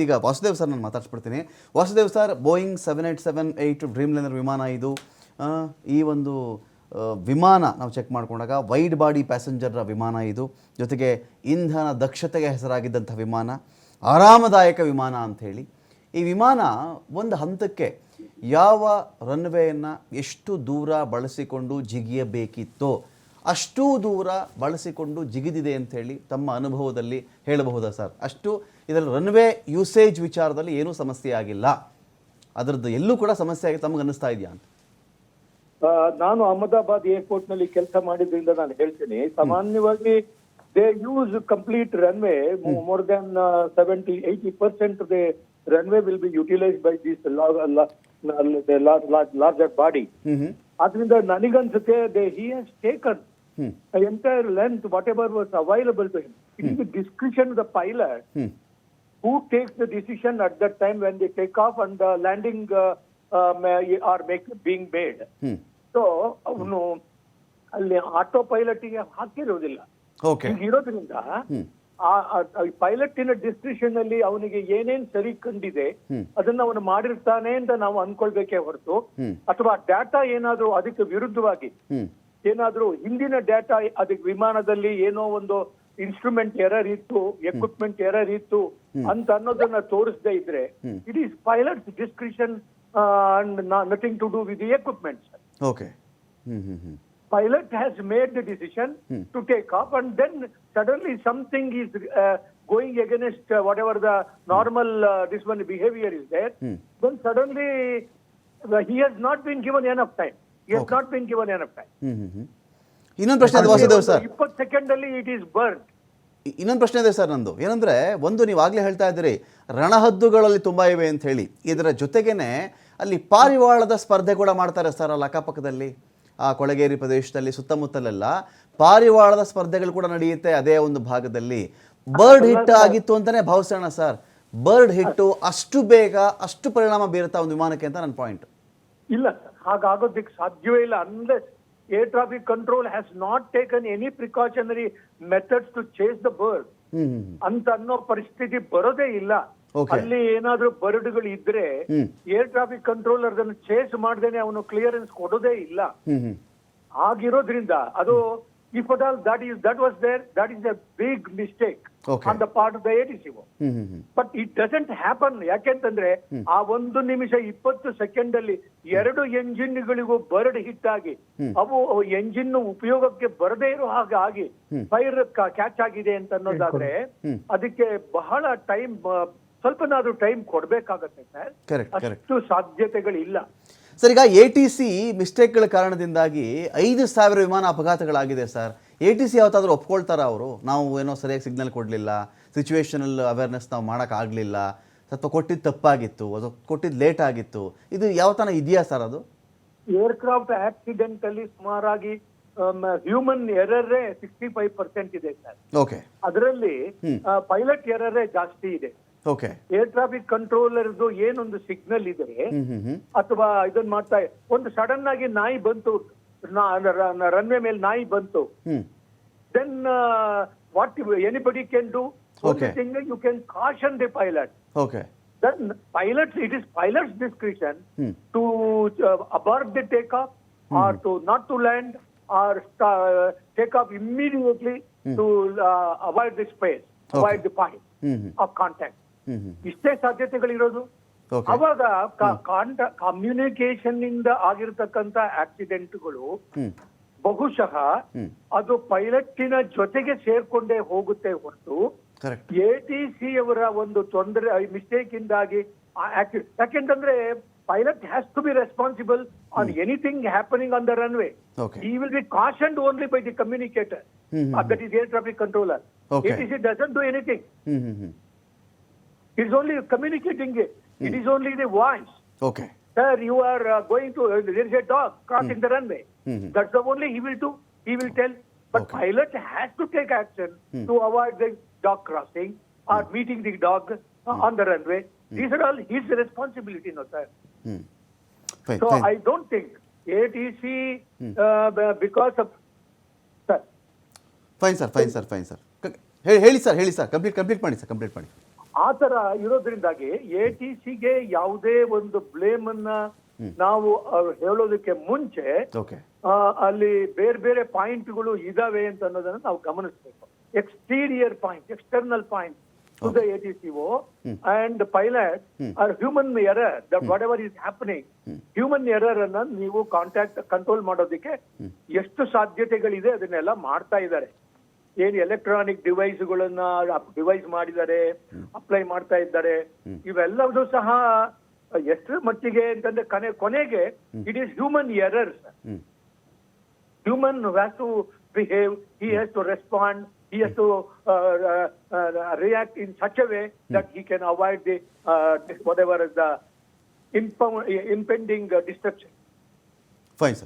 ಈಗ ವಾಸುದೇವ್ ಸರ್ ನಾನು ಮಾತಾಡ್ಸ್ಬಿಡ್ತೀನಿ. Vasudev sir, Boeing 787-8 ಡ್ರೀಮ್ಲೈನರ್ ವಿಮಾನ ಇದು. ಈ ಒಂದು ವಿಮಾನ ನಾವು ಚೆಕ್ ಮಾಡಿಕೊಂಡಾಗ ವೈಡ್ ಬಾಡಿ ಪ್ಯಾಸೆಂಜರ್ ವಿಮಾನ ಇದು. ಜೊತೆಗೆ ಇಂಧನ ದಕ್ಷತೆಗೆ ಹೆಸರಾಗಿದ್ದಂಥ ವಿಮಾನ, ಆರಾಮದಾಯಕ ವಿಮಾನ ಅಂಥೇಳಿ. ಈ ವಿಮಾನ ಒಂದು ಹಂತಕ್ಕೆ ಯಾವ ರನ್ವೇಯನ್ನು ಎಷ್ಟು ದೂರ ಬಳಸಿಕೊಂಡು ಜಿಗಿಯಬೇಕಿತ್ತೋ ಅಷ್ಟೂ ದೂರ ಬಳಸಿಕೊಂಡು ಜಿಗಿದಿದೆ ಅಂಥೇಳಿ ತಮ್ಮ ಅನುಭವದಲ್ಲಿ ಹೇಳಬಹುದಾ ಸರ್? ಅಷ್ಟು ಇದರಲ್ಲಿ ರನ್ವೇ ಯೂಸೇಜ್ ವಿಚಾರದಲ್ಲಿ ಏನೂ ಸಮಸ್ಯೆ ಆಗಿಲ್ಲ, ಅದರದ್ದು ಎಲ್ಲೂ ಕೂಡ ಸಮಸ್ಯೆ ಆಗಿ ತಮಗೆ ಅನ್ನಿಸ್ತಾ ಇದೆಯಾ ಅಂತ? ನಾನು ಅಹಮದಾಬಾದ್ ಏರ್ಪೋರ್ಟ್ ನಲ್ಲಿ ಕೆಲಸ ಮಾಡಿದ್ರಿಂದ ನಾನು ಹೇಳ್ತೀನಿ, ಸಾಮಾನ್ಯವಾಗಿ they use complete runway, more than 70-80% the runway will be utilised by this larger body. ಅದರಿಂದ ನನಗನ್ಸುತ್ತೆ he has taken the entire length, whatever was available to him. It is the discretion of the pilot who takes the decision at that time when they take off and the landing are being made. So ಅವನು ಅಲ್ಲಿ auto ಪೈಲಟ್ಗೆ ಹಾಕಿರೋದಿಲ್ಲ. ಇರೋದ್ರಿಂದ ಪೈಲಟಿನ discretion ಅಲ್ಲಿ ಅವನಿಗೆ ಏನೇನ್ ಸರಿ ಕಂಡಿದೆ ಅದನ್ನ ಅವನು ಮಾಡಿರ್ತಾನೆ ಅಂತ ನಾವು ಅನ್ಕೊಳ್ಬೇಕೇ ಹೊರತು, ಅಥವಾ ಡಾಟಾ ಏನಾದ್ರೂ ಅದಕ್ಕೆ ವಿರುದ್ಧವಾಗಿ ಏನಾದ್ರೂ ಹಿಂದಿನ ಡಾಟಾ ಅದಕ್ಕೆ ವಿಮಾನದಲ್ಲಿ ಏನೋ ಒಂದು ಇನ್ಸ್ಟ್ರೂಮೆಂಟ್ ಎರರ್ ಇತ್ತು, ಎಕ್ವಿಪ್ಮೆಂಟ್ ಎರರ್ ಇತ್ತು ಅಂತ ಅನ್ನೋದನ್ನ ತೋರಿಸದೇ ಇದ್ರೆ it is pilot's discretion and nothing to do with the equipments. Okay. Pilot has made the decision to take off, and then suddenly something is going against whatever the normal this one behavior is there. Then suddenly he has not been given enough time. He has not been given enough time. ಇನ್ನೊಂದು ಪ್ರಶ್ನೆ ಇದೆ Vasudev sir. 20 ಸೆಕೆಂಡಲ್ಲಿ it is burn. ಇನ್ನೊಂದು ಪ್ರಶ್ನೆ ಇದೆ sir ನಂದು. ಏನಂದ್ರೆ, ಒಂದು ನೀವು ಆಗ್ಲೇ ಹೇಳ್ತಾ ಇದ್ದೀರಿ ರಣಹದ್ದುಗಳಲ್ಲಿ ತುಂಬಾ ಇವೆ ಅಂತ ಹೇಳಿ, ಇದರ ಜೊತೆಗೇನೆ ಅಲ್ಲಿ ಪಾರಿವಾಳದ ಸ್ಪರ್ಧೆ ಕೂಡ ಮಾಡ್ತಾರೆ ಸರ್ ಅಲ್ಲಿ ಅಕ್ಕಪಕ್ಕದಲ್ಲಿ, ಆ ಕೊಳಗೇರಿ ಪ್ರದೇಶದಲ್ಲಿ ಸುತ್ತಮುತ್ತಲೆಲ್ಲ ಪಾರಿವಾಳದ ಸ್ಪರ್ಧೆಗಳು ಕೂಡ ನಡೆಯುತ್ತೆ ಅದೇ ಒಂದು ಭಾಗದಲ್ಲಿ. ಬರ್ಡ್ ಹಿಟ್ ಆಗಿತ್ತು ಅಂತಾನೆ ಭಾವಿಸೋಣ ಸರ್. ಬರ್ಡ್ ಹಿಟ್ಟು ಅಷ್ಟು ಬೇಗ ಅಷ್ಟು ಪರಿಣಾಮ ಬೀರುತ್ತಾ ಒಂದು ವಿಮಾನಕ್ಕೆ ಅಂತ ನನ್ನ ಪಾಯಿಂಟ್. ಇಲ್ಲ ಸರ್, ಹಾಗಾಗೋದಕ್ಕೆ ಸಾಧ್ಯವೇ ಇಲ್ಲ. Unless air traffic control has not taken any precautionary methods to chase the bird ಅಂತ ಅನ್ನೋ ಪರಿಸ್ಥಿತಿ ಬರೋದೇ ಇಲ್ಲ. ಅಲ್ಲಿ ಏನಾದ್ರೂ ಬರ್ಡ್ಗಳು ಇದ್ರೆ ಏರ್ ಟ್ರಾಫಿಕ್ ಕಂಟ್ರೋಲರ್ ಅದನ್ನು ಚೇಸ್ ಮಾಡ್ದೇನೆ ಅವನು ಕ್ಲಿಯರೆನ್ಸ್ ಕೊಡೋದೇ ಇಲ್ಲ. ಆಗಿರೋದ್ರಿಂದ ಅದು if at all that was there, that is a big mistake on the part of the ATCO. But it doesn't happen. ಯಾಕೆಂತಂದ್ರೆ ಆ 1 ನಿಮಿಷ 20 ಸೆಕೆಂಡ್ ಅಲ್ಲಿ 2 ಎಂಜಿನ್ಗಳಿಗೂ ಬರ್ಡ್ ಹಿಟ್ ಆಗಿ ಅವು ಎಂಜಿನ್ ಉಪಯೋಗಕ್ಕೆ ಬರದೇ ಇರೋ ಹಾಗಾಗಿ ಫೈರ್ ಕ್ಯಾಚ್ ಆಗಿದೆ ಅಂತ ಅನ್ನೋದಾದ್ರೆ ಅದಕ್ಕೆ ಬಹಳ ಟೈಮ್, ಸ್ವಲ್ಪನಾದ್ರೂ ಟೈಮ್ ಕೊಡ್ಬೇಕಾಗತ್ತೆ ಸರ್. ಅಷ್ಟು ಸಾಧ್ಯತೆಗಳಿಲ್ಲ ಸರ್. ಈಗ ATC ಮಿಸ್ಟೇಕ್ಗಳ ಕಾರಣದಿಂದಾಗಿ 5,000 ವಿಮಾನ ಅಪಘಾತಗಳಾಗಿದೆ ಸರ್. ATC ಯಾವತ್ತಾದ್ರೂ ಒಪ್ಕೊಳ್ತಾರ ಅವರು, ನಾವು ಏನೋ ಸರಿಯಾಗಿ ಸಿಗ್ನಲ್ ಕೊಡಲಿಲ್ಲ, ಸಿಚುವೇಶನಲ್ ಅವೇರ್ನೆಸ್ ನಾವು ಮಾಡೋಕ್ಕಾಗಲಿಲ್ಲ, ಅಥವಾ ಕೊಟ್ಟಿದ್ದು ತಪ್ಪಾಗಿತ್ತು, ಅದು ಕೊಟ್ಟಿದ್ದು ಲೇಟ್ ಆಗಿತ್ತು, ಇದು ಯಾವತ್ತಾನ ಇದೆಯಾ ಸರ್? ಅದು ಏರ್ಕ್ರಾಫ್ಟ್ ಆಕ್ಸಿಡೆಂಟ್ ಅಲ್ಲಿ ಸುಮಾರಾಗಿ ಹ್ಯೂಮನ್ ಎರರೇ 65% ಇದೆ ಸರ್. ಓಕೆ. ಅದರಲ್ಲಿ ಪೈಲಟ್ ಎರರೇ ಜಾಸ್ತಿ ಇದೆ. ಓಕೆ. ಏರ್ ಟ್ರಾಫಿಕ್ ಕಂಟ್ರೋಲರ್ದು ಏನೊಂದು ಸಿಗ್ನಲ್ ಇದೆ ಅಥವಾ ಇದನ್ನ ಮಾಡ್ತಾ ಒಂದು ಸಡನ್ ಆಗಿ ನಾಯಿ ಬಂತು, ರನ್ವೇ ಮೇಲೆ ನಾಯಿ ಬಂತು, then what anybody can do, you can caution the pilot. Okay. Then pilots, it is pilot's discretion to abort the takeoff or to not to land or take off immediately to avoid the space, avoid the point of contact. ಇಷ್ಟೇ ಸಾಧ್ಯತೆಗಳಿರೋದು. ಅವಾಗ communication ಇಂದ ಆಗಿರತಕ್ಕಂತ ಆಕ್ಸಿಡೆಂಟ್ಗಳು ಬಹುಶಃ ಅದು ಪೈಲಟ್ಟಿನ ಜೊತೆಗೆ ಸೇರ್ಕೊಂಡೇ ಹೋಗುತ್ತೆ ಹೊರತು ATC ಅವರ ಒಂದು ತೊಂದರೆ ಮಿಸ್ಟೇಕ್ ಇಂದಾಗಿ. ಯಾಕೆಂತಂದ್ರೆ pilot has to be responsible on anything happening on the runway. He will be cautioned only by the communicator, that is air traffic controller. ATC doesn't do anything. It is only communicating it. It is only the voice. Okay. Sir, you are going to, there is a dog crossing the runway. That's the only he will do. He will tell. But pilot has to take action to avoid the dog crossing or meeting the dog on the runway. These are all his responsibility, no sir. Fine, so fine. I don't think ATC because of sir. Fine sir. ಹೇಳಿ sir, complete ಮಾಡಿ sir. ಆ ತರ ಇರೋದ್ರಿಂದಾಗಿ ATCಗೆ ಯಾವುದೇ ಒಂದು blame ಅನ್ನ ನಾವು ಹೇಳೋದಕ್ಕೆ ಮುಂಚೆ ಓಕೆ ಅಲ್ಲಿ ಬೇರೆ ಬೇರೆ ಪಾಯಿಂಟ್ಗಳು ಇದಾವೆ ಅಂತ ಅನ್ನೋದನ್ನ ನಾವು ಗಮನಿಸಬೇಕು. Exterior point, external point to the ATCO and pilot are human error. That whatever is happening, human error ಅನ್ನ ನೀವು ಕಾಂಟ್ಯಾಕ್ಟ್ ಕಂಟ್ರೋಲ್ ಮಾಡೋದಕ್ಕೆ ಎಷ್ಟು ಸಾಧ್ಯತೆಗಳಿದೆ ಅದನ್ನೆಲ್ಲ ಮಾಡ್ತಾ ಇದ್ದಾರೆ. ಏನು ಎಲೆಕ್ಟ್ರಾನಿಕ್ ಡಿವೈಸ್ಗಳನ್ನ ಡಿವೈಸ್ ಮಾಡಿದ್ದಾರೆ, ಅಪ್ಲೈ ಮಾಡ್ತಾ ಇದ್ದಾರೆ. ಇವೆಲ್ಲವೂ ಸಹ ಎಷ್ಟು ಮಟ್ಟಿಗೆ ಅಂತಂದ್ರೆ ಕೊನೆಗೆ it is human errors. Human who has to behave, he has to respond, he has to react in such a way that he can avoid the whatever is the impending destruction. Fine sir.